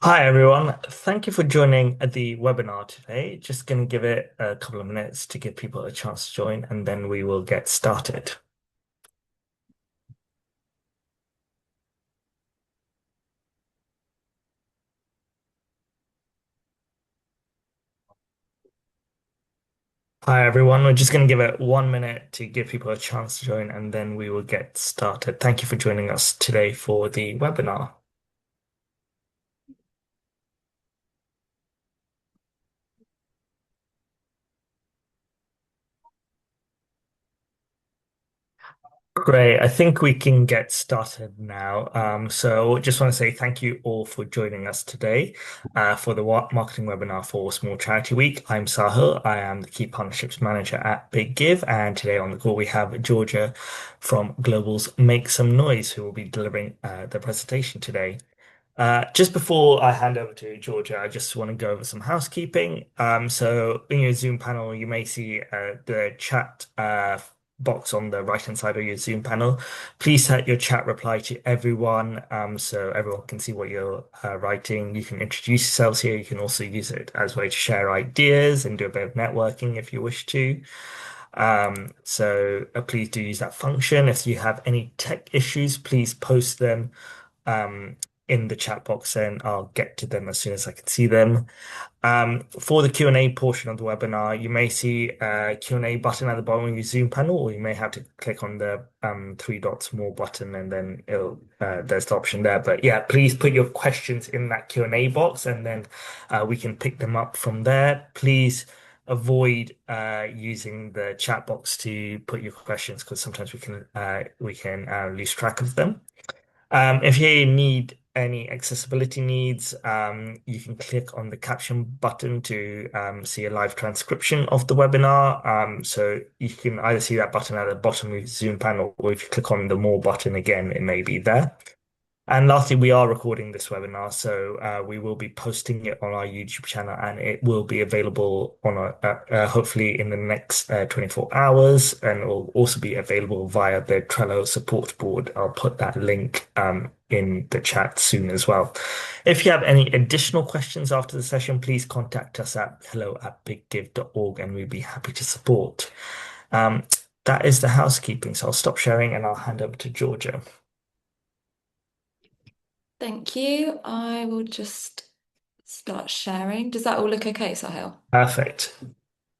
Hi everyone, thank you for joining the webinar today. Just going to give it a couple of minutes to give people a chance to join and then we will get started. Hi everyone, we're just going to give it 1 minute to give people a chance to join and then we will get started. Thank you for joining us today for the webinar. Great. I think we can get started now. So just want to say thank you all for joining us today for the marketing webinar for Small Charity Week. I'm Sahil. I am the Key Partnerships Manager at Big Give. And today on the call, we have Georgia from Global's Make Some Noise, who will be delivering the presentation today. Just before I hand over to Georgia, I just want to go over some housekeeping. So in your Zoom panel, you may see the chat box on the right-hand side of your Zoom panel. Please set your chat reply to everyone so everyone can see what you're writing. You can introduce yourselves here. You can also use it as a way to share ideas and do a bit of networking if you wish to. So please do use that function. If you have any tech issues, please post them um, in the chat box and I'll get to them as soon as I can see them. For the Q&A portion of the webinar, you may see a Q&A button at the bottom of your Zoom panel, or you may have to click on the three dots more button and then there's the option there. But yeah, please put your questions in that Q&A box and then we can pick them up from there. Please avoid using the chat box to put your questions because sometimes we can lose track of them. If you need any accessibility needs, you can click on the caption button to see a live transcription of the webinar. So you can either see that button at the bottom of your Zoom panel, or if you click on the more button again, it may be there. And lastly, we are recording this webinar, so we will be posting it on our YouTube channel, and it will be available on hopefully in the next 24 hours, and it will also be available via the Trello support board. I'll put that link in the chat soon as well. If you have any additional questions after the session, please contact us at hello@biggive.org, and we'd be happy to support. Um, that is the housekeeping, so I'll stop sharing and I'll hand over to Georgia. Thank you. I will just start sharing. Does that all look okay, Sahil? Perfect.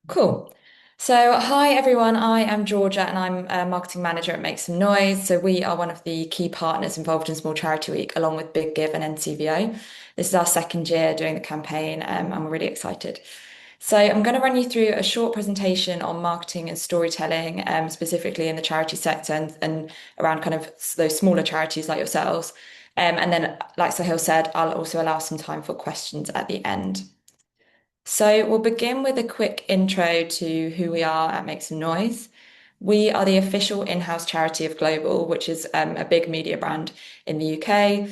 Cool. So, hi everyone. I am Georgia and I'm a marketing manager at Make Some Noise. So, we are one of the key partners involved in Small Charity Week, along with Big Give and NCVO. This is our second year doing the campaign, and we're really excited. So, I'm going to run you through a short presentation on marketing and storytelling, specifically in the charity sector and around kind of those smaller charities like yourselves. And then, like Sahil said, I'll also allow some time for questions at the end. So we'll begin with a quick intro to who we are at Make Some Noise. We are the official in-house charity of Global, which is a big media brand in the UK.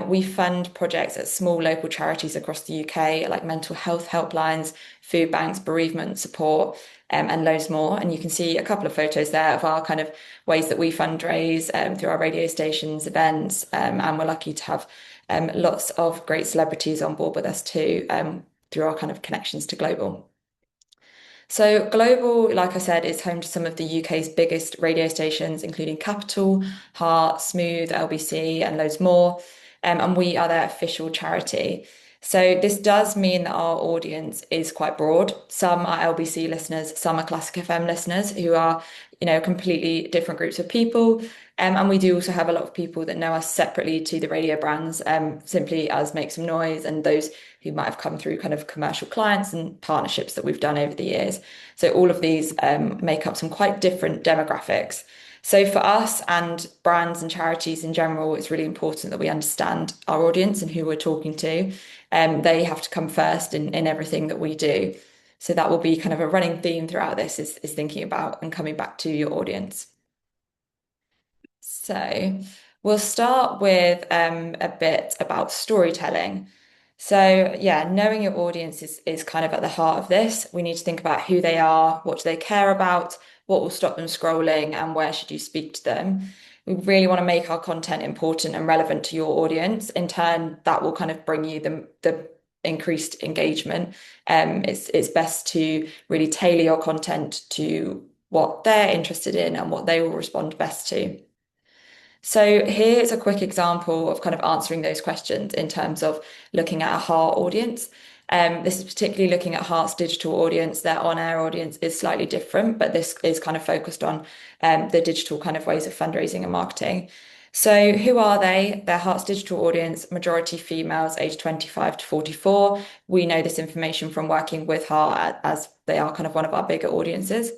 We fund projects at small local charities across the UK, like mental health helplines, food banks, bereavement support, and loads more. And you can see a couple of photos there of our kind of ways that we fundraise through our radio stations, events, and we're lucky to have lots of great celebrities on board with us too. Through our kind of connections to Global. So Global, like I said, is home to some of the UK's biggest radio stations, including Capital, Heart, Smooth, LBC, and loads more. And we are their official charity. So this does mean that our audience is quite broad. Some are LBC listeners, some are Classic FM listeners who are, completely different groups of people. And we do also have a lot of people that know us separately to the radio brands, simply as Make Some Noise, and those who might have come through kind of commercial clients and partnerships that we've done over the years. So all of these make up some quite different demographics. So for us and brands and charities in general, it's really important that we understand our audience and who we're talking to. They have to come first in everything that we do. So that will be kind of a running theme throughout this is thinking about and coming back to your audience. So we'll start with a bit about storytelling. So yeah, knowing your audience is kind of at the heart of this. We need to think about who they are, what do they care about, what will stop them scrolling, and where should you speak to them. We really want to make our content important and relevant to your audience. In turn, that will kind of bring you the increased engagement. It's best to really tailor your content to what they're interested in and what they will respond best to. So here's a quick example of kind of answering those questions in terms of looking at a Heart audience. This is particularly looking at Heart's digital audience. Their on-air audience is slightly different, but this is kind of focused on the digital kind of ways of fundraising and marketing. So who are they? They're Heart's digital audience, majority females aged 25 to 44. We know this information from working with Heart as they are kind of one of our bigger audiences.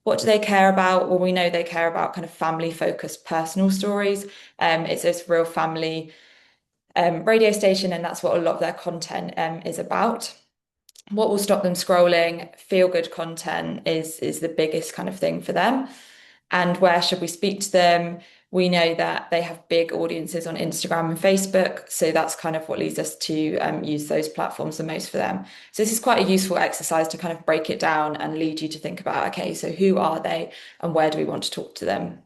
What do they care about? Well, we know they care about kind of family-focused personal stories. It's this real family radio station, and that's what a lot of their content is about. What will stop them scrolling? Feel-good content is the biggest kind of thing for them. And where should we speak to them? We know that they have big audiences on Instagram and Facebook, so that's kind of what leads us to use those platforms the most for them. So this is quite a useful exercise to kind of break it down and lead you to think about, okay, so who are they and where do we want to talk to them?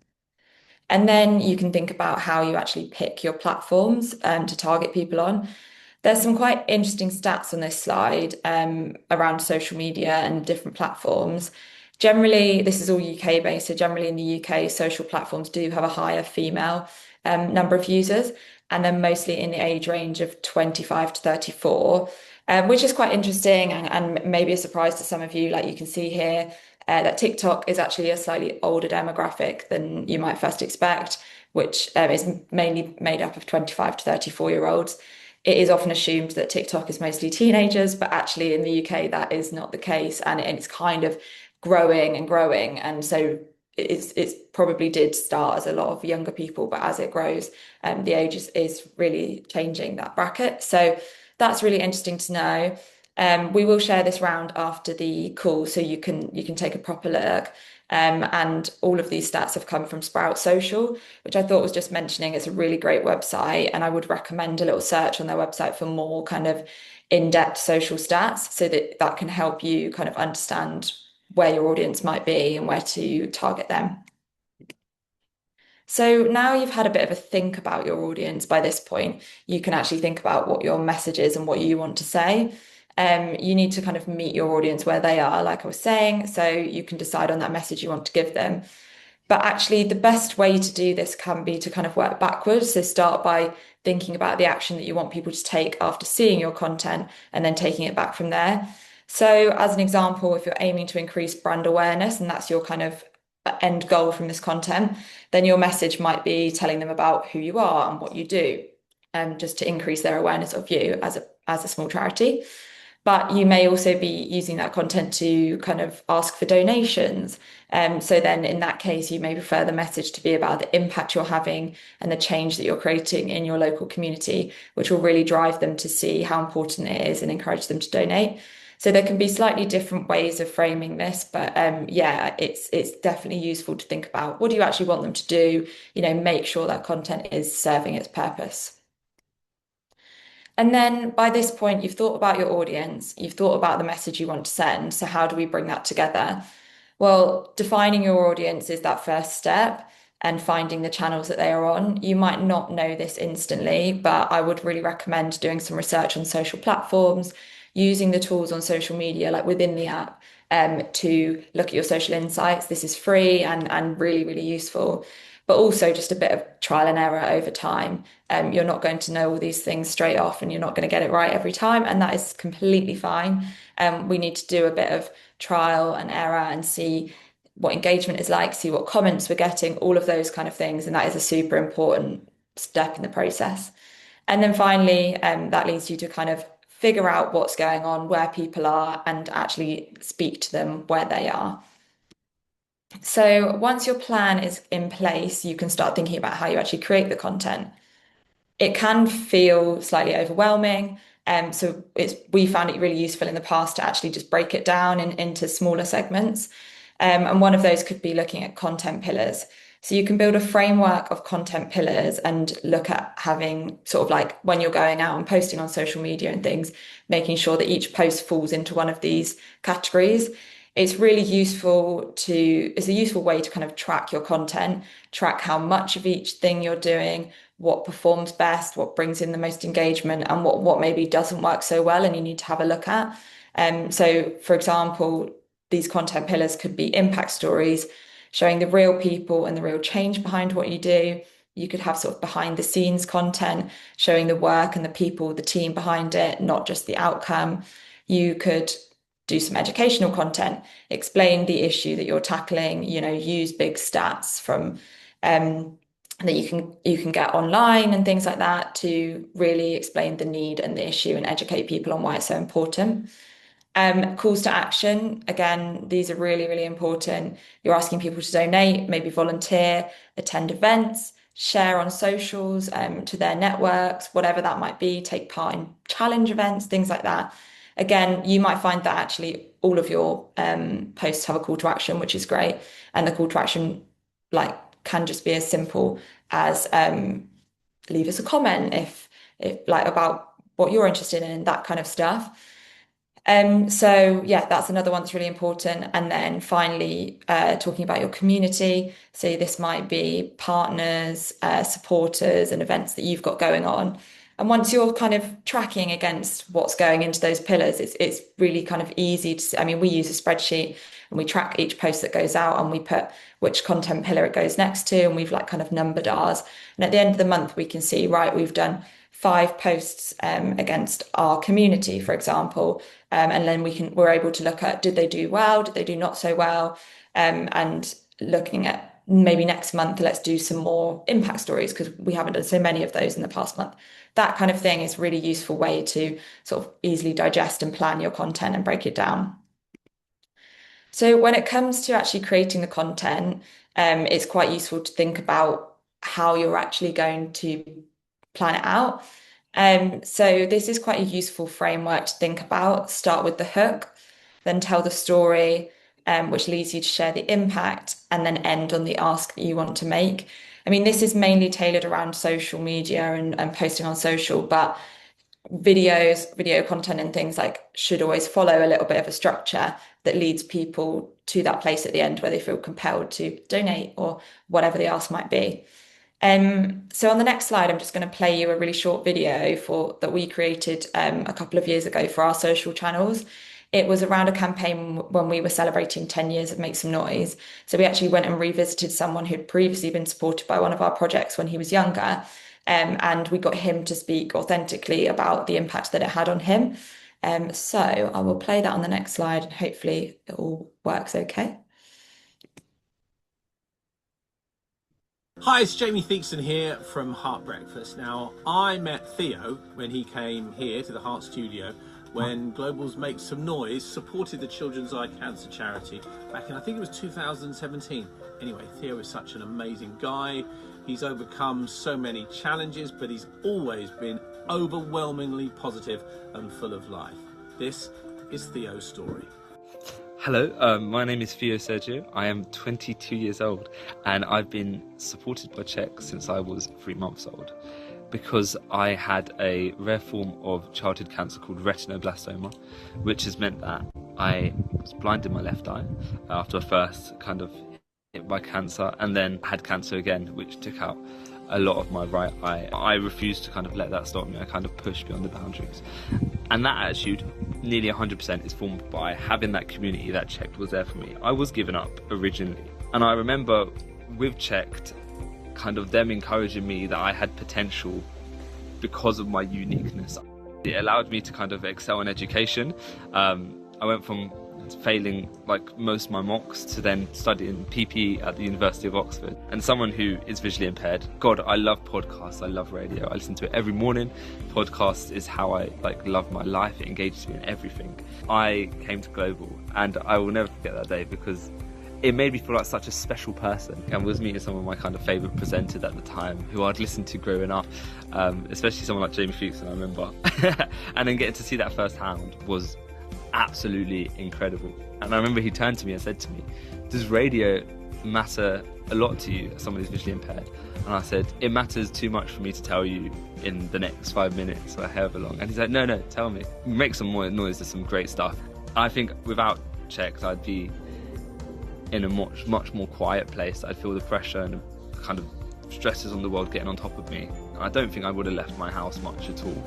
And then you can think about how you actually pick your platforms to target people on. There's some quite interesting stats on this slide around social media and different platforms. Generally, this is all UK based, so generally in the UK, social platforms do have a higher female number of users, and they're mostly in the age range of 25 to 34, which is quite interesting and maybe a surprise to some of you. Like you can see here, that TikTok is actually a slightly older demographic than you might first expect, which is mainly made up of 25 to 34-year-olds. It is often assumed that TikTok is mostly teenagers, but actually in the UK, that is not the case. And it's kind of growing and growing. And so it's probably did start as a lot of younger people, but as it grows, the age is really changing that bracket. So that's really interesting to know. We will share this round after the call, so you can take a proper look. And all of these stats have come from Sprout Social, which I thought was just mentioning. It's a really great website, and I would recommend a little search on their website for more kind of in-depth social stats, so that that can help you kind of understand where your audience might be and where to target them. So now you've had a bit of a think about your audience by this point, you can actually think about what your message is and what you want to say. You need to kind of meet your audience where they are, like I was saying, so you can decide on that message you want to give them. But actually, the best way to do this can be to kind of work backwards. So start by thinking about the action that you want people to take after seeing your content and then taking it back from there. So, as an example, if you're aiming to increase brand awareness and that's your kind of end goal from this content, then your message might be telling them about who you are and what you do, just to increase their awareness of you as a small charity. But you may also be using that content to kind of ask for donations. So then in that case, you may prefer the message to be about the impact you're having and the change that you're creating in your local community, which will really drive them to see how important it is and encourage them to donate. So there can be slightly different ways of framing this, but yeah, it's definitely useful to think about what do you actually want them to do, make sure that content is serving its purpose. And then by this point, you've thought about your audience, you've thought about the message you want to send. So how do we bring that together? Well, defining your audience is that first step and finding the channels that they are on. You might not know this instantly, but I would really recommend doing some research on social platforms, using the tools on social media, like within the app, to look at your social insights. This is free and really, really useful, but also just a bit of trial and error over time. You're not going to know all these things straight off and you're not going to get it right every time, and that is completely fine. We need to do a bit of trial and error and see what engagement is like, see what comments we're getting, all of those kind of things. And that is a super important step in the process. And then finally, that leads you to kind of figure out what's going on, where people are, and actually speak to them where they are. So once your plan is in place, you can start thinking about how you actually create the content. It can feel slightly overwhelming. So we found it really useful in the past to actually just break it down into smaller segments. And one of those could be looking at content pillars. So you can build a framework of content pillars and look at having sort of like when you're going out and posting on social media and things, making sure that each post falls into one of these categories. It's a useful way to kind of track your content, track how much of each thing you're doing, what performs best, what brings in the most engagement, and what maybe doesn't work so well and you need to have a look at. So for example, these content pillars could be impact stories, showing the real people and the real change behind what you do. You could have sort of behind the scenes content, showing the work and the people, the team behind it, not just the outcome. You could do some educational content, explain the issue that you're tackling, use big stats from that you can get online and things like that to really explain the need and the issue and educate people on why it's so important. Calls to action, again, these are really, really important. You're asking people to donate, maybe volunteer, attend events, share on socials, to their networks, whatever that might be, take part in challenge events, things like that. Again, you might find that actually all of your posts have a call to action, which is great. And the call to action like can just be as simple as leave us a comment if like about what you're interested in, that kind of stuff. So yeah, that's another one that's really important. And then finally, talking about your community. So this might be partners, supporters, and events that you've got going on. And once you're kind of tracking against what's going into those pillars, it's really kind of easy to see. I mean, we use a spreadsheet and we track each post that goes out and we put which content pillar it goes next to, and we've like kind of numbered ours. And at the end of the month, we can see, right, we've done 5 posts against our community, for example. And then we're able to look at, did they do well? Did they do not so well? And looking at maybe next month, let's do some more impact stories because we haven't done so many of those in the past month. That kind of thing is a really useful way to sort of easily digest and plan your content and break it down. So when it comes to actually creating the content, it's quite useful to think about how you're actually going to plan it out. So this is quite a useful framework to think about. Start with the hook, then tell the story, which leads you to share the impact, and then end on the ask that you want to make. I mean, this is mainly tailored around social media and posting on social, but video content and things like should always follow a little bit of a structure that leads people to that place at the end where they feel compelled to donate or whatever the ask might be. So on the next slide, I'm just going to play you a really short video that we created a couple of years ago for our social channels. It was around a campaign when we were celebrating 10 years of Make Some Noise. So we actually went and revisited someone who'd previously been supported by one of our projects when he was younger. And we got him to speak authentically about the impact that it had on him. So I will play that on the next slide and hopefully it all works okay. Hi, it's Jamie Theakston here from Heart Breakfast. Now, I met Theo when he came here to the Heart Studio when Global's Make Some Noise supported the Children's Eye Cancer Charity back in, I think it was 2017. Anyway, Theo is such an amazing guy. He's overcome so many challenges, but he's always been overwhelmingly positive and full of life. This is Theo's story. Hello, my name is Theo Sergio. I am 22 years old and I've been supported by CHEK since I was 3 months old because I had a rare form of childhood cancer called retinoblastoma, which has meant that I was blind in my left eye after I first kind of hit by cancer, and then had cancer again, which took out a lot of my right eye. I refused to kind of let that stop me. I kind of pushed beyond the boundaries. And that attitude, nearly 100%, is formed by having that community that CHEK was there for me. I was given up originally. And I remember with CHEK, kind of them encouraging me that I had potential because of my uniqueness. It allowed me to kind of excel in education. I went from failing like most of my mocks to then studying PPE at the University of Oxford. And someone who is visually impaired, God, I love podcasts, I love radio, I listen to it every morning. Podcast is how I love my life, it engages me in everything. I came to Global and I will never forget that day because it made me feel like such a special person, and was meeting some of my kind of favourite presenters at the time who I'd listened to growing up, especially someone like Jamie Theakston, I remember. And then getting to see that firsthand was absolutely incredible. And I remember he turned to me and said to me, does radio matter a lot to you as someone who's visually impaired? And I said, it matters too much for me to tell you in the next 5 minutes or however long. And he's like, no, tell me. Make Some More Noise, there's some great stuff. I think without checked, I'd be in a much more quiet place. I'd feel the pressure and the kind of stresses on the world getting on top of me. And I don't think I would have left my house much at all.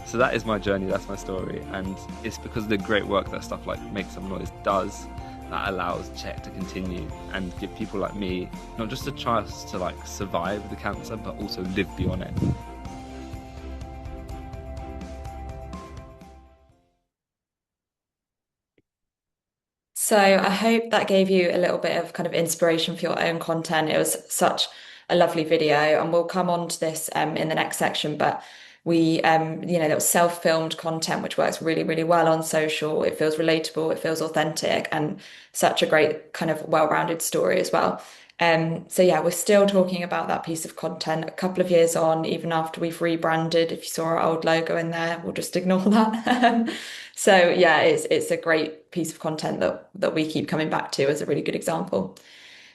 So that is my journey, that's my story, and it's because of the great work that stuff like Make Some Noise does that allows Check to continue and give people like me not just a chance to like survive the cancer, but also live beyond it. So I hope that gave you a little bit of kind of inspiration for your own content. It was such a lovely video, and we'll come on to this in the next section. But we, that was self-filmed content, which works really, really well on social. It feels relatable, it feels authentic, and such a great kind of well-rounded story as well. So yeah, we're still talking about that piece of content a couple of years on, even after we've rebranded. If you saw our old logo in there, we'll just ignore that. So yeah, it's a great piece of content that we keep coming back to as a really good example.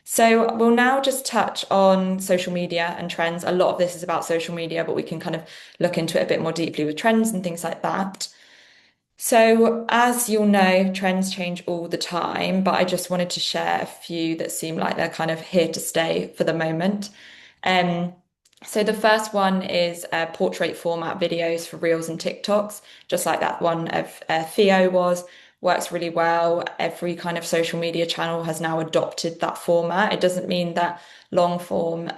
So we'll now just touch on social media and trends. A lot of this is about social media, but we can kind of look into it a bit more deeply with trends and things like that. So as you'll know, trends change all the time, but I just wanted to share a few that seem like they're kind of here to stay for the moment. Um, so the first one is portrait format videos for Reels and TikToks, just like that one of Theo works really well. Every kind of social media channel has now adopted that format. It doesn't mean that long form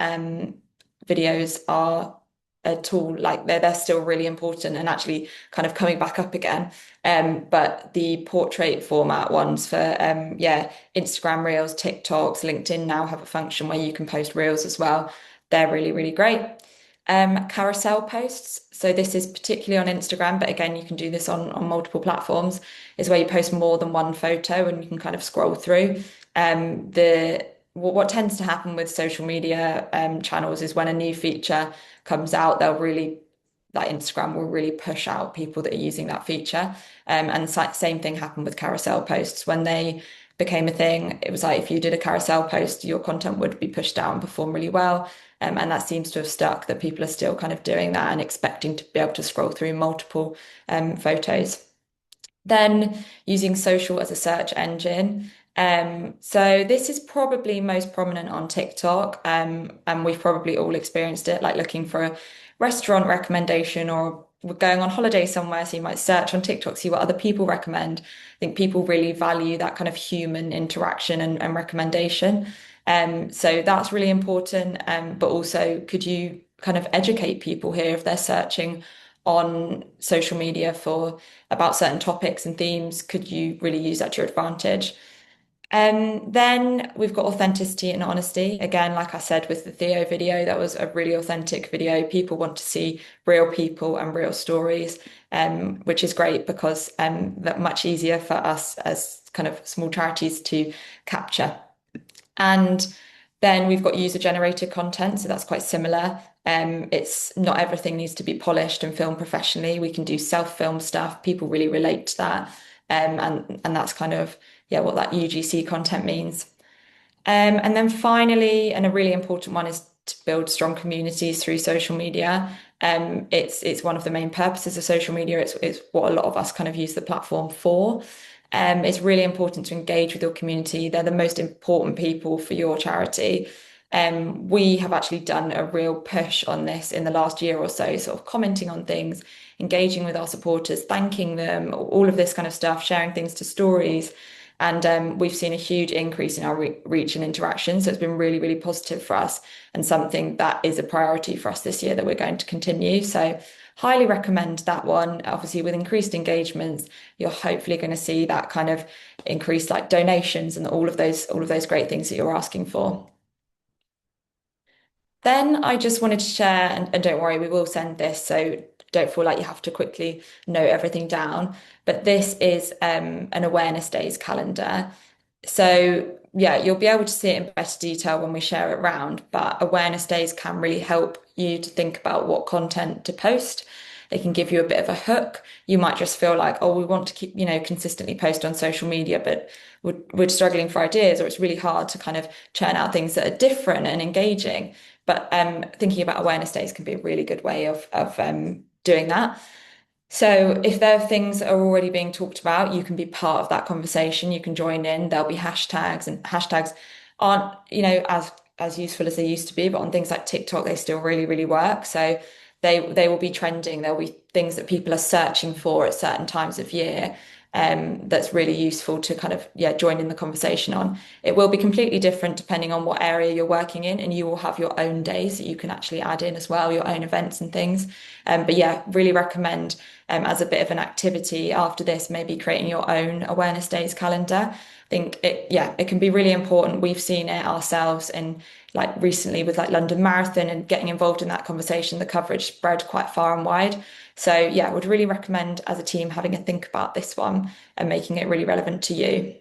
videos are at all like they're still really important and actually kind of coming back up again. But the portrait format ones for Instagram Reels, TikToks, LinkedIn now have a function where you can post Reels as well. They're really, really great. Carousel posts. So this is particularly on Instagram, but again, you can do this on multiple platforms, is where you post more than one photo and you can kind of scroll through. What tends to happen with social media channels is when a new feature comes out, that Instagram will really push out people that are using that feature. And same thing happened with carousel posts. When they became a thing, it was like if you did a carousel post, your content would be pushed out and perform really well. And that seems to have stuck, that people are still kind of doing that and expecting to be able to scroll through multiple photos. Then using social as a search engine. So this is probably most prominent on TikTok, and we've probably all experienced it, like looking for a restaurant recommendation, or we're going on holiday somewhere, so you might search on TikTok, see what other people recommend. I think people really value that kind of human interaction and recommendation. So that's really important. But also, could you kind of educate people here if they're searching on social media for about certain topics and themes? Could you really use that to your advantage? Then we've got authenticity and honesty. Again, like I said with the Theo video, that was a really authentic video. People want to see real people and real stories, which is great because that much easier for us as kind of small charities to capture. And then we've got user-generated content, so that's quite similar. It's not everything needs to be polished and filmed professionally. We can do self-film stuff. People really relate to that. And that's kind of what that UGC content means. And then finally, and a really important one, is to build strong communities through social media. It's one of the main purposes of social media. It's what a lot of us kind of use the platform for. It's really important to engage with your community. They're the most important people for your charity. We have actually done a real push on this in the last year or so, sort of commenting on things, engaging with our supporters, thanking them, all of this kind of stuff, sharing things to stories. And we've seen a huge increase in our reach and interaction. So it's been really, really positive for us, and something that is a priority for us this year that we're going to continue. So highly recommend that one. Obviously, with increased engagements, you're hopefully going to see that kind of increased like donations and all of those great things that you're asking for. Then I just wanted to share, and don't worry, we will send this, so don't feel like you have to quickly note everything down. But this is an awareness days calendar. So yeah, you'll be able to see it in better detail when we share it around, but awareness days can really help you to think about what content to post. They can give you a bit of a hook. You might just feel like, oh, we want to keep, consistently post on social media, but we're struggling for ideas, or it's really hard to kind of churn out things that are different and engaging. But thinking about awareness days can be a really good way of doing that. So if there are things that are already being talked about, you can be part of that conversation. You can join in. There'll be hashtags, and hashtags aren't, as useful as they used to be, but on things like TikTok, they still really, really work. So they will be trending. There'll be things that people are searching for at certain times of year. That's really useful to kind of, yeah, join in the conversation on. It will be completely different depending on what area you're working in, and you will have your own days that you can actually add in as well, your own events and things. But yeah, really recommend as a bit of an activity after this, maybe creating your own awareness days calendar. I think it can be really important. We've seen it ourselves in like recently with like London Marathon and getting involved in that conversation, the coverage spread quite far and wide. So yeah, would really recommend as a team having a think about this one and making it really relevant to you.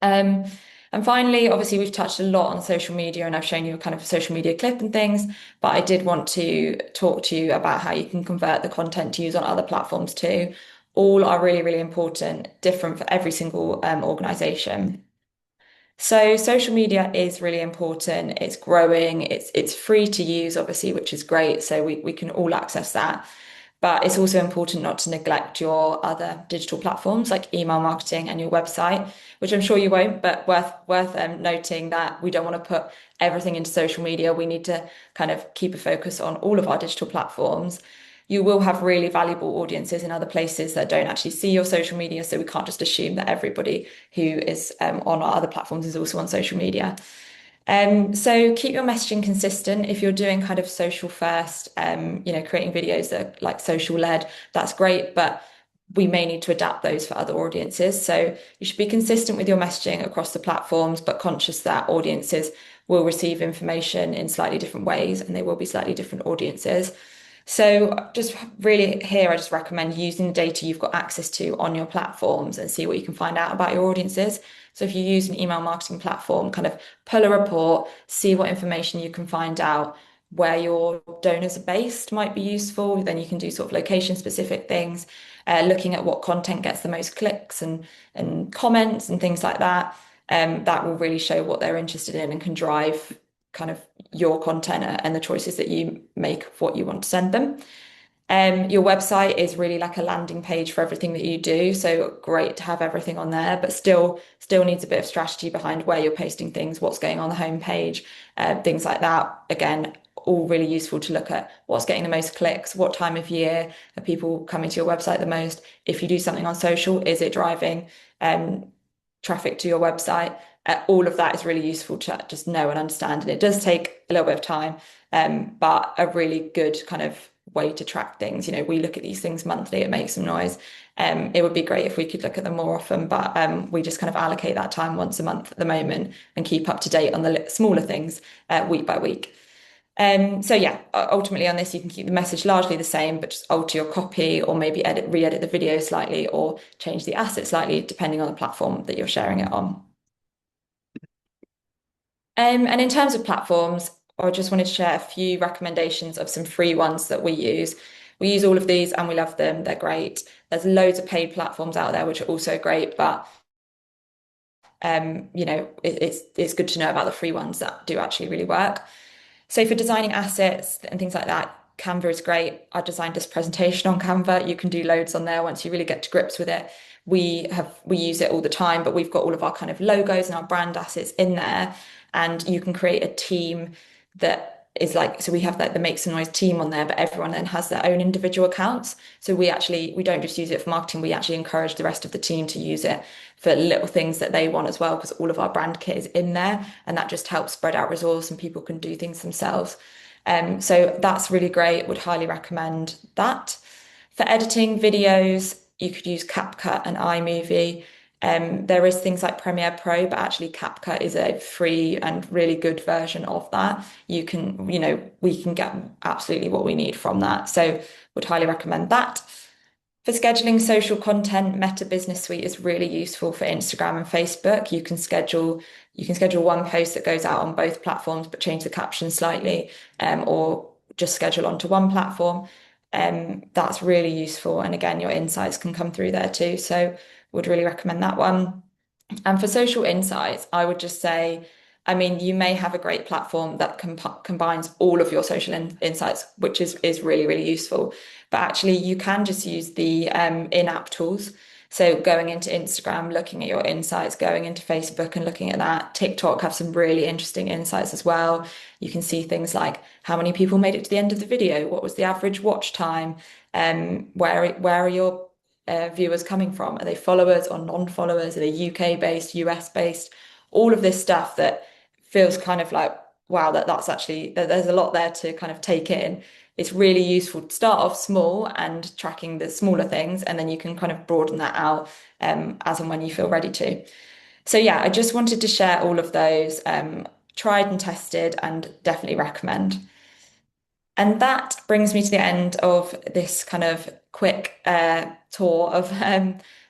Um, and finally, obviously, we've touched a lot on social media and I've shown you a kind of social media clip and things, but I did want to talk to you about how you can convert the content to use on other platforms too. All are really, really important, different for every single organization. So social media is really important. It's growing. It's free to use, obviously, which is great. So we can all access that. But it's also important not to neglect your other digital platforms like email marketing and your website, which I'm sure you won't, but worth noting that we don't want to put everything into social media. We need to kind of keep a focus on all of our digital platforms. You will have really valuable audiences in other places that don't actually see your social media, so we can't just assume that everybody who is on our other platforms is also on social media. So keep your messaging consistent. If you're doing kind of social first, creating videos that are like social led, that's great, but we may need to adapt those for other audiences. So you should be consistent with your messaging across the platforms, but conscious that audiences will receive information in slightly different ways and they will be slightly different audiences. So just really here, I just recommend using the data you've got access to on your platforms and see what you can find out about your audiences. So if you use an email marketing platform, kind of pull a report, see what information you can find out, where your donors are based might be useful. Then you can do sort of location specific things, looking at what content gets the most clicks and comments and things like that. That will really show what they're interested in and can drive kind of your content and the choices that you make of what you want to send them. Your website is really like a landing page for everything that you do. So great to have everything on there, but still needs a bit of strategy behind where you're posting things, what's going on the homepage, things like that. Again, all really useful to look at what's getting the most clicks, what time of year are people coming to your website the most. If you do something on social, is it driving traffic to your website? All of that is really useful to just know and understand. And it does take a little bit of time, but a really good kind of way to track things. We look at these things monthly, it makes some noise. It would be great if we could look at them more often, but we just kind of allocate that time once a month at the moment and keep up to date on the smaller things week by week. So yeah, ultimately on this, you can keep the message largely the same, but just alter your copy or maybe re-edit the video slightly or change the asset slightly, depending on the platform that you're sharing it on. And in terms of platforms, I just wanted to share a few recommendations of some free ones that we use. We use all of these and we love them. They're great. There's loads of paid platforms out there, which are also great, but it's good to know about the free ones that do actually really work. So for designing assets and things like that, Canva is great. I designed this presentation on Canva. You can do loads on there once you really get to grips with it. We use it all the time, but we've got all of our kind of logos and our brand assets in there. And you can create a team that is like, so we have like the Make Some Noise team on there, but everyone then has their own individual accounts. So we don't just use it for marketing, we actually encourage the rest of the team to use it for little things that they want as well, because all of our brand kit is in there and that just helps spread out resource and people can do things themselves. So that's really great. Would highly recommend that. For editing videos, you could use CapCut and iMovie. There is things like Premiere Pro, but actually CapCut is a free and really good version of that. We can get absolutely what we need from that. So would highly recommend that. For scheduling social content, Meta Business Suite is really useful for Instagram and Facebook. You can schedule one post that goes out on both platforms, but change the caption slightly, or just schedule onto one platform. That's really useful. And again, your insights can come through there too. So would really recommend that one. And for social insights, I would just say I mean, you may have a great platform that combines all of your social insights, which is really, really useful. But actually, you can just use the in-app tools. So going into Instagram, looking at your insights, going into Facebook and looking at that. TikTok have some really interesting insights as well. You can see things like how many people made it to the end of the video, what was the average watch time, where are your viewers coming from? Are they followers or non-followers? Are they UK based, US based? All of this stuff that feels kind of like, wow, that's actually, there's a lot there to kind of take in. It's really useful to start off small and tracking the smaller things, and then you can kind of broaden that out as and when you feel ready to. So yeah, I just wanted to share all of those, tried and tested, and definitely recommend. And that brings me to the end of this kind of quick tour of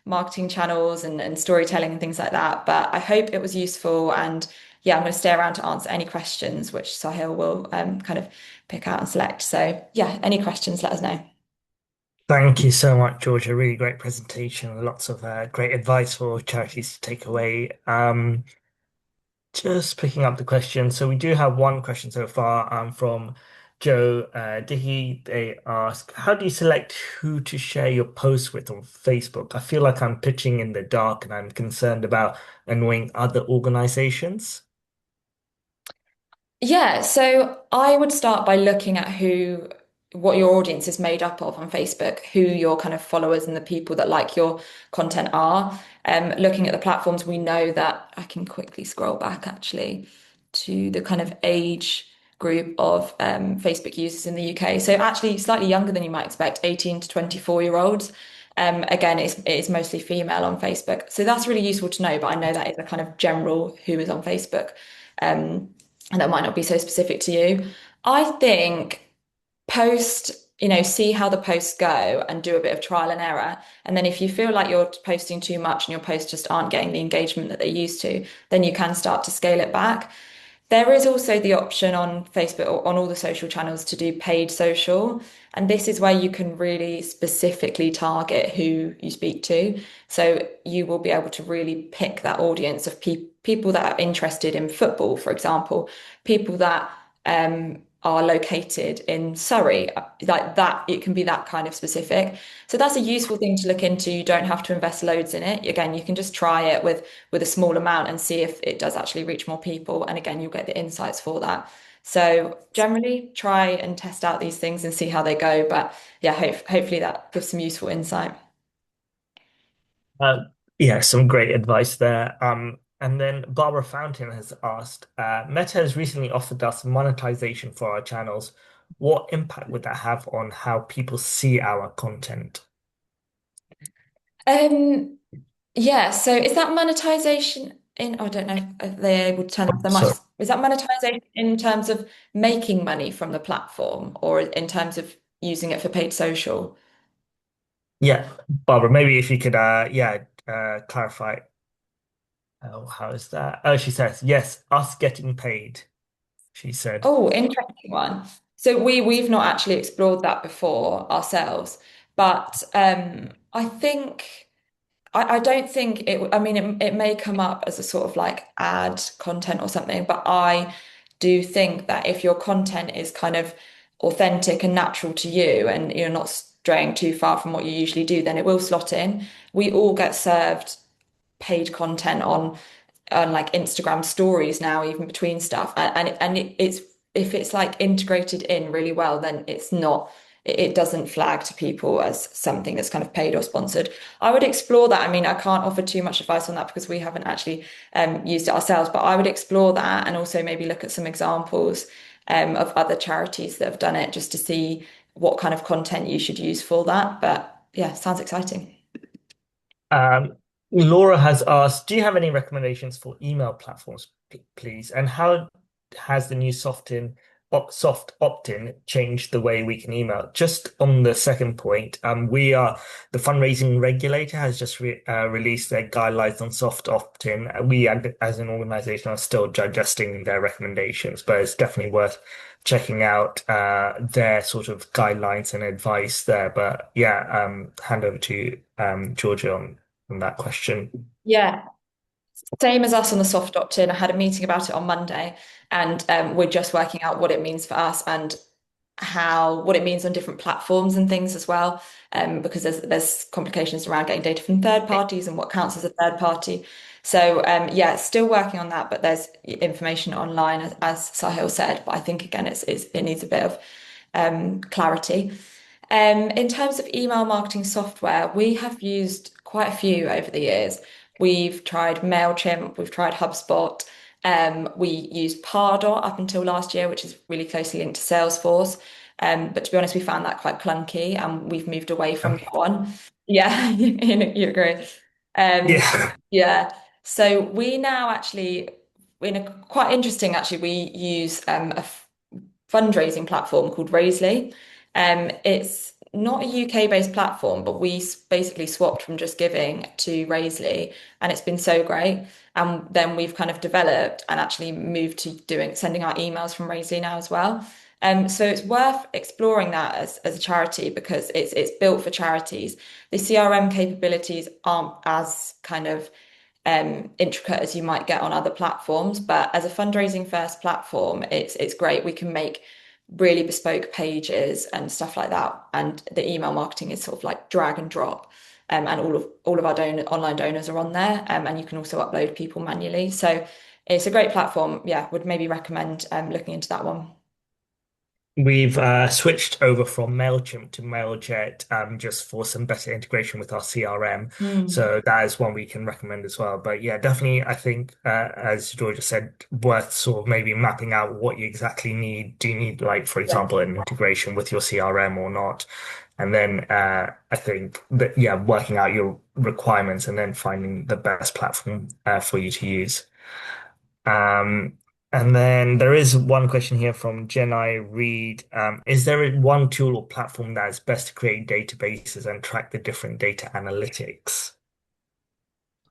marketing channels and storytelling and things like that. But I hope it was useful. And yeah, I'm going to stay around to answer any questions, which Sahil will kind of pick out and select. So yeah, any questions, let us know. Thank you so much, Georgia. Really great presentation. Lots of great advice for charities to take away. Just picking up the question. So we do have one question so far from Joe Dickey. They ask, how do you select who to share your posts with on Facebook? I feel like I'm pitching in the dark and I'm concerned about annoying other organizations. Yeah, so I would start by looking at what your audience is made up of on Facebook, who your kind of followers and the people that like your content are. Looking at the platforms, we know that I can quickly scroll back actually to the kind of age group of Facebook users in the UK. So actually slightly younger than you might expect, 18 to 24-year-olds. Again, it's mostly female on Facebook. So that's really useful to know, but I know that is a kind of general who is on Facebook. Um, and that might not be so specific to you. I think post, see how the posts go and do a bit of trial and error. And then if you feel like you're posting too much and your posts just aren't getting the engagement that they used to, then you can start to scale it back. There is also the option on Facebook or on all the social channels to do paid social. And this is where you can really specifically target who you speak to. So you will be able to really pick that audience of people that are interested in football, for example, people that are located in Surrey, like that, it can be that kind of specific. So that's a useful thing to look into. You don't have to invest loads in it. Again, you can just try it with a small amount and see if it does actually reach more people. And again, you'll get the insights for that. So generally try and test out these things and see how they go. But yeah, hopefully that gives some useful insight. Uh, yeah, some great advice there. And then Barbara Fountain has asked, Meta has recently offered us monetization for our channels. What impact would that have on how people see our content? Um, yeah, so is that monetization in, I don't know, are they able to turn off their So, mics? Is that monetization in terms of making money from the platform or in terms of using it for paid social? yeah, Barbara, maybe if you could, clarify. Oh, how is that? Oh, she says, yes, us getting paid, she said. Oh, interesting one. So we've not actually explored that before ourselves, but I think I don't think I mean it may come up as a sort of like ad content or something, but I do think that if your content is kind of authentic and natural to you and you're not straying too far from what you usually do, then it will slot in. We all get served paid content on like Instagram stories now, even between stuff. It's if it's like integrated in really well, then it doesn't flag to people as something that's kind of paid or sponsored. I would explore that. I mean, I can't offer too much advice on that because we haven't actually used it ourselves, but I would explore that and also maybe look at some examples of other charities that have done it just to see what kind of content you should use for that. But yeah, sounds exciting. Um, Laura has asked, do you have any recommendations for email platforms, please? And how has the new soft opt-in changed the way we can email? Just on the second point, the fundraising regulator has just released their guidelines on soft opt-in. We, as an organization, are still digesting their recommendations, but it's definitely worth checking out their sort of guidelines and advice there. But yeah, hand over to Georgia on that question. Yeah. Same as us on the soft opt-in. I had a meeting about it on Monday, and we're just working out what it means for us and how what it means on different platforms and things as well. Because there's complications around getting data from third parties and what counts as a third party. So yeah, still working on that, but there's information online as Sahil said. But I think again, it needs a bit of clarity. In terms of email marketing software, we have used quite a few over the years. We've tried MailChimp, we've tried HubSpot, we used Pardot up until last year, which is really closely linked to Salesforce. But to be honest, we found that quite clunky and we've moved away from that one. Yeah, you agree. Um, Yeah. yeah. So we now actually, in a quite interesting, actually, we use fundraising platform called Raisely. It's not a UK-based platform, but we basically swapped from Just Giving to Raisely, and it's been so great. And then we've kind of developed and actually moved to doing sending out emails from Raisely now as well. So it's worth exploring that as a charity because it's built for charities. The CRM capabilities aren't as kind of intricate as you might get on other platforms. But as a fundraising first platform, it's great. We can make really bespoke pages and stuff like that. And the email marketing is sort of like drag and drop. And all of our online donors are on there. And you can also upload people manually. So it's a great platform. Yeah, would maybe recommend looking into that one. We've switched over from MailChimp to Mailjet just for some better integration with our CRM. Mm. So that is one we can recommend as well. But yeah, definitely, I think, as Georgia said, worth sort of maybe mapping out what you exactly need. Do you need, like, for Yeah. example, an integration with your CRM or not? And then I think that, yeah, working out your requirements and then finding the best platform for you to use. Um, and then there is one question here from Jenai Reed. Is there one tool or platform that is best to create databases and track the different data analytics?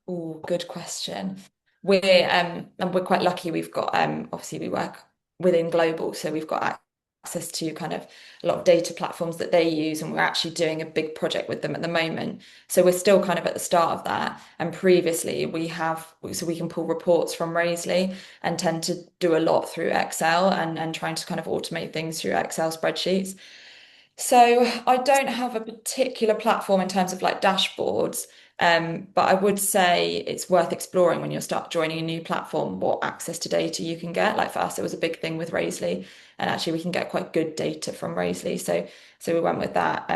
Oh, good question. And we're quite lucky. We've got obviously we work within Global, so we've got access to kind of a lot of data platforms that they use, and we're actually doing a big project with them at the moment. So we're still kind of at the start of that. And previously so we can pull reports from Raisley and tend to do a lot through Excel and trying to kind of automate things through Excel spreadsheets. So I don't have a particular platform in terms of like dashboards, but I would say it's worth exploring when you start joining a new platform what access to data you can get. Like for us, it was a big thing with Raisley, and actually we can get quite good data from Raisley. So we went with that.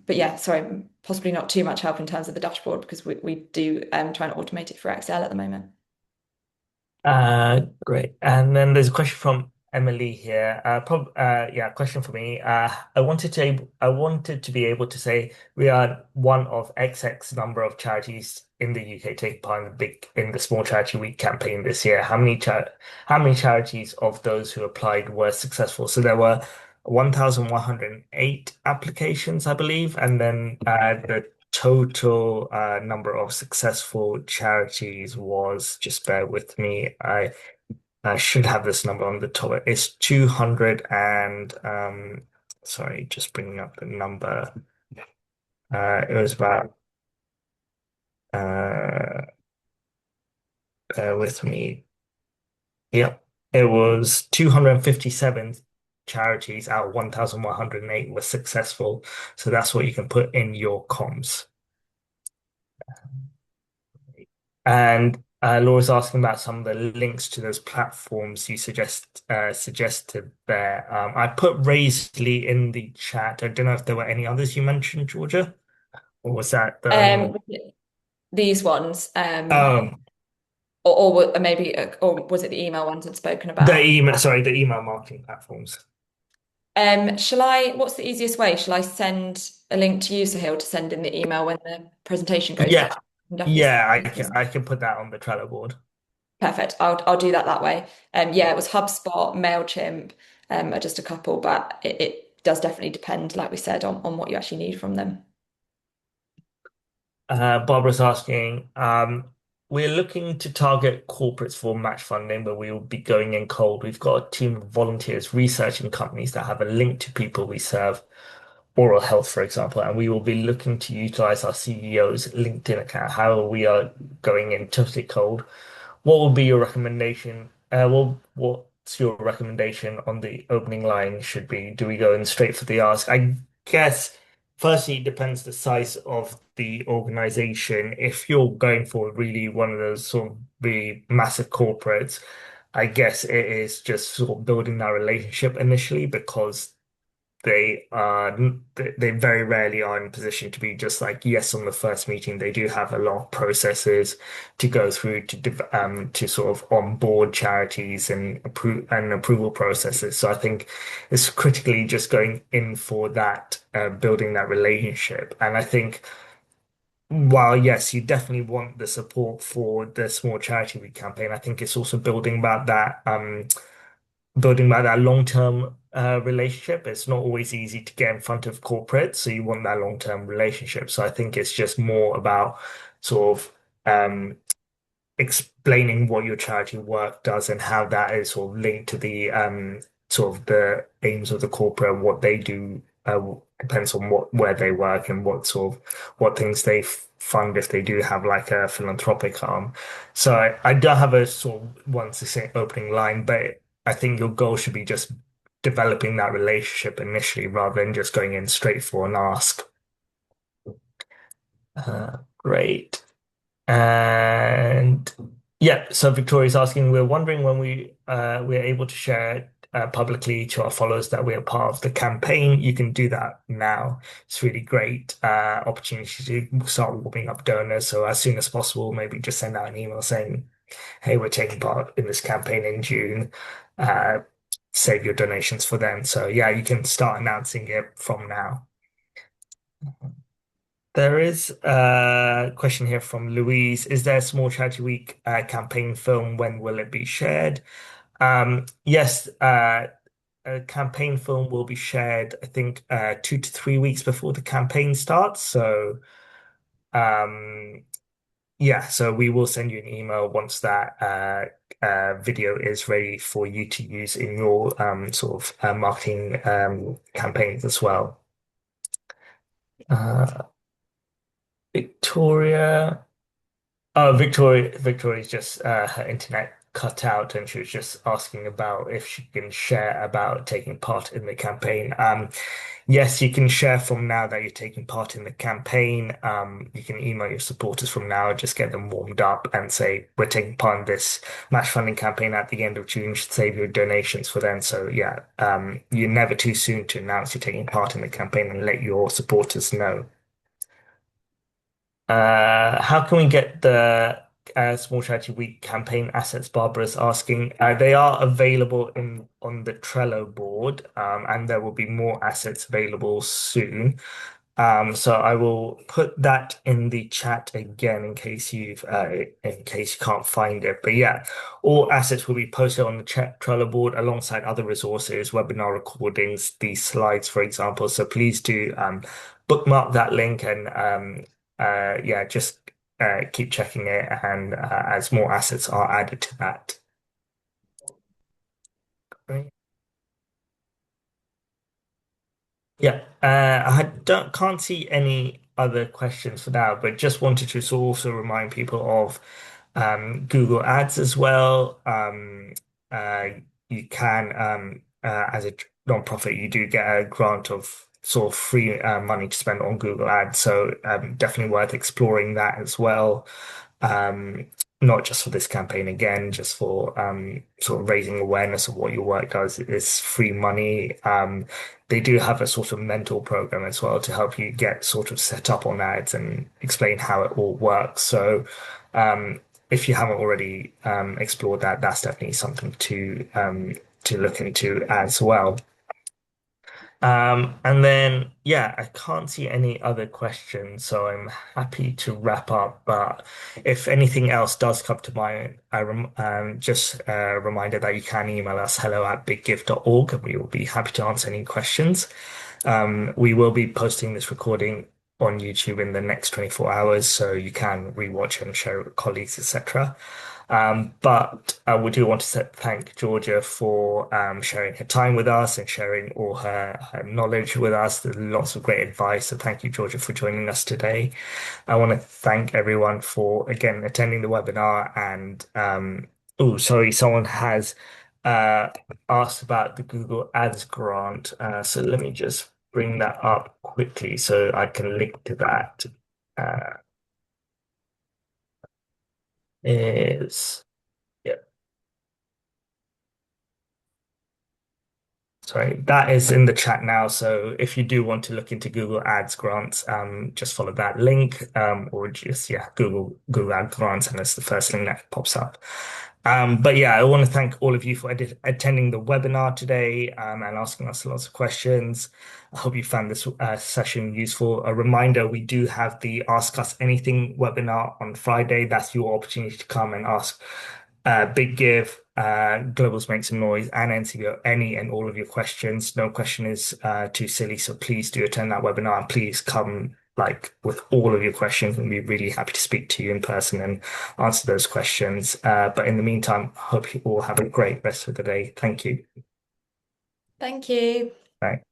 But yeah, sorry, possibly not too much help in terms of the dashboard because we do try and automate it for Excel at the moment. Great. And then there's a question from Emily here. Yeah, question for me. I wanted to be able to say we are one of XX number of charities in the UK taking part in the Small Charity Week campaign this year. How many charities of those who applied were successful? So there were 1,108 applications, I believe, and then the total number of successful charities was, just bear with me, I should have this number on the top. It's 200 and sorry, just bringing up the number. It was about uh bear with me. Yep. It was 257 charities out of 1,108 were successful. So that's what you can put in your comms. And Laura's asking about some of the links to those platforms you suggested there. I put Raisely in the chat. I don't know if there were any others you mentioned, Georgia, or was that the only one? Um, these ones, Um, or maybe, or was it the email ones I'd spoken the about? email, sorry, the email marketing platforms. What's the easiest way? Shall I send a link to you, Sahil, to send in the email when the presentation goes live? Yeah, I can definitely yeah, I send can this. I can put that on the Trello board. Perfect. I'll do that way. Yeah, it was HubSpot, Mailchimp, are just a couple, but it does definitely depend, like we said, on what you actually need from them. Barbara's asking, we're looking to target corporates for match funding, but we will be going in cold. We've got a team of volunteers researching companies that have a link to people we serve, oral health, for example, and we will be looking to utilize our CEO's LinkedIn account. However, we are going in totally cold. what would be your recommendation? What's your recommendation on the opening line should be? Do we go in straight for the ask? I guess firstly, it depends the size of the organization. If you're going for really one of those sort of really massive corporates, I guess it is just sort of building that relationship initially because they very rarely are in a position to be just like yes on the first meeting. They do have a lot of processes to go through to sort of onboard charities and approval processes. So I think it's critically just going in for that building that relationship. And I think while yes, you definitely want the support for the small charity week campaign, I think it's also building about that long-term relationship. It's not always easy to get in front of corporates, so you want that long-term relationship. So I think it's just more about sort of explaining what your charity work does and how that is sort of linked to the sort of the aims of the corporate, what they do depends on where they work and what things they fund if they do have like a philanthropic arm. So I don't have a sort of one succinct opening line, but I think your goal should be just developing that relationship initially rather than just going in straight for an ask. Great. And yeah, so Victoria's asking, we're wondering when we're able to share publicly to our followers that we're part of the campaign. You can do that now. It's really great opportunity to start warming up donors. So as soon as possible, maybe just send out an email saying, "Hey, we're taking part in this campaign in June. Uh, Save your donations for then." So yeah, you can start announcing it from now. There is a question here from Louise. Is there a Small Charity Week campaign film? When will it be shared? Yes, a campaign film will be shared, I think, 2 to 3 weeks before the campaign starts. So, um, yeah, so we will send you an email once that video is ready for you to use in your sort of marketing campaigns as well. Uh, Victoria. Oh, Victoria's just her internet cut out, and she was just asking about if she can share about taking part in the campaign. Yes, you can share from now that you're taking part in the campaign. You can email your supporters from now, just get them warmed up, and say we're taking part in this match funding campaign at the end of June. You should save your donations for then. So yeah, you're never too soon to announce you're taking part in the campaign and let your supporters know. How can we get the Small Charity Week campaign assets? Barbara's asking. They are available in on the Trello board, and there will be more assets available soon. So I will put that in the chat again in case you can't find it. But yeah, all assets will be posted on the Trello board alongside other resources, webinar recordings, these slides, for example. So please do bookmark that link and yeah, just keep checking it, and as more assets are added to that. Great. Yeah, I can't see any other questions for now, but just wanted to also remind people of Google Ads as well. Uh, you can, as a non-profit, you do get a grant of sort of free money to spend on Google Ads, so definitely worth exploring that as well. Um, Not just for this campaign, again, just for sort of raising awareness of what your work does. It's free money. They do have a sort of mentor program as well to help you get sort of set up on ads and explain how it all works. So, if you haven't already explored that, that's definitely something to look into as well. And then, yeah, I can't see any other questions, so I'm happy to wrap up. But if anything else does come to mind, just a reminder that you can email us hello@biggive.org, and we will be happy to answer any questions. We will be posting this recording on YouTube in the next 24 hours, so you can rewatch and share it with colleagues, etc. But we do want to thank Georgia for sharing her time with us and sharing all her knowledge with us. There's lots of great advice. So thank you, Georgia, for joining us today. I want to thank everyone for, again, attending the webinar. And oh, sorry, someone has uh, asked about the Google Ads grant. So let me just bring that up quickly so I can link to that. Uh, is yeah, sorry, that is in the chat now. So if you do want to look into Google Ads grants, just follow that link, or just Google Ad grants, and it's the first link that pops up. But yeah, I want to thank all of you for attending the webinar today, and asking us lots of questions. I hope you found this session useful. A reminder, we do have the Ask Us Anything webinar on Friday. That's your opportunity to come and ask Big Give, Globals Make Some Noise, and NCBO any and all of your questions. No question is too silly, so please do attend that webinar and please come like with all of your questions, and we'd be really happy to speak to you in person and answer those questions. But in the meantime, I hope you all have a great rest of the day. Thank you. Thank you. Bye.